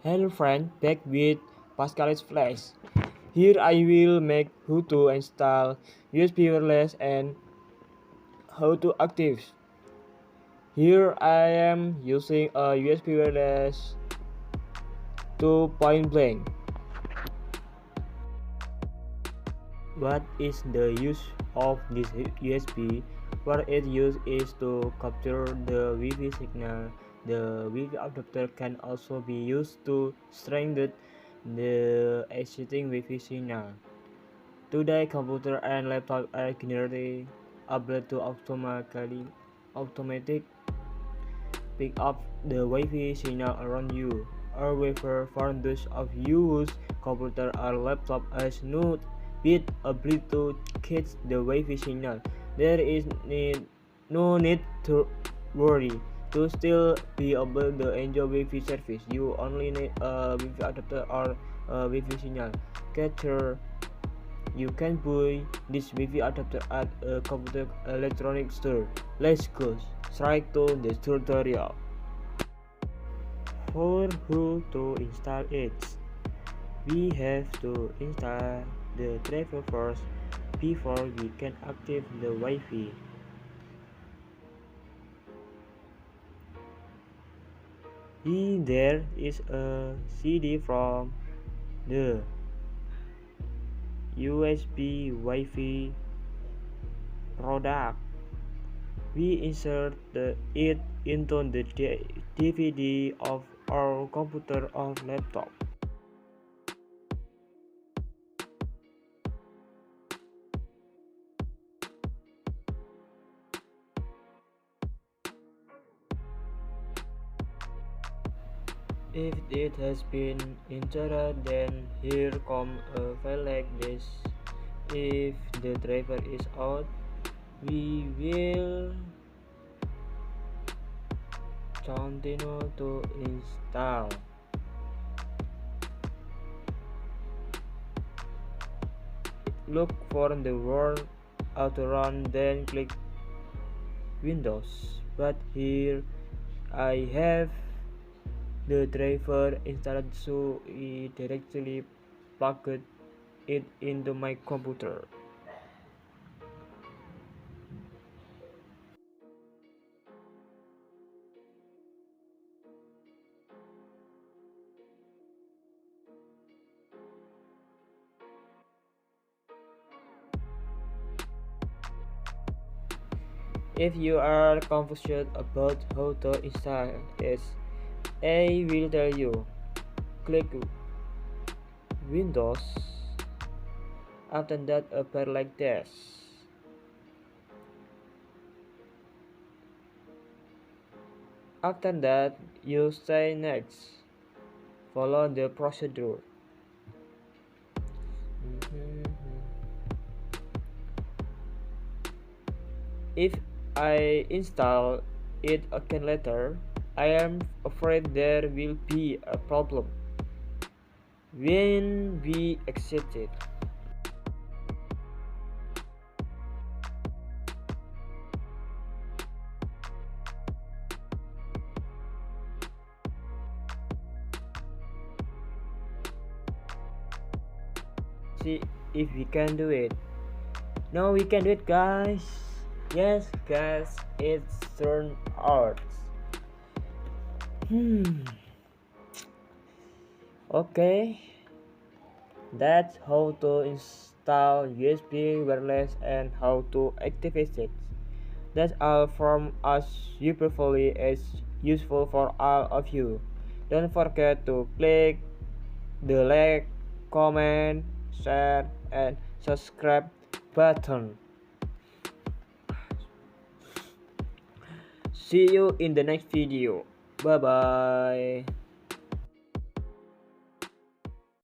Hello friend, back with Paskalis Flash. Here I will make how to install USB wireless and how to active. Here I am using a USB wireless to point blank. What is the use of this USB? What it used is to capture the Wi-Fi signal. The Wi-Fi adapter can also be used to strengthen the existing Wi-Fi signal. Today, computer and laptop are generally able to automatic pick up the Wi-Fi signal around you. However, for those of you whose computer or laptop has not been able to catch the Wi-Fi signal, there is no need to worry. To still be able to enjoy Wi-Fi service, you only need a Wi-Fi adapter or a Wi-Fi signal catcher. You can buy this Wi-Fi adapter at a computer electronics store. Let's go straight to the tutorial. For how to install it, we have to install the driver first before we can activate the Wi-Fi. There is a CD from the USB Wi-Fi product. We insert it into the DVD of our computer or laptop. If it has been inserted, then here comes a file like this. If the driver is out, we will continue to install. Look for the word auto run, then click Windows. But here I have the driver installed, so I directly plugged it into my computer. If you are confused about how to install it, I will tell you. Click Windows. After that, appear like this. After that, you say next. Follow the procedure. If I install it again later, I am afraid there will be a problem when we exit it. See if we can do it. No, we can do it, guys. Yes, guys, it's turned out. Okay, that's how to install USB wireless and how to activate it. That's all from us. Hopefully it's useful for all of you. Don't forget to click the like, comment, share, and subscribe button. See you in the next video. Bye bye.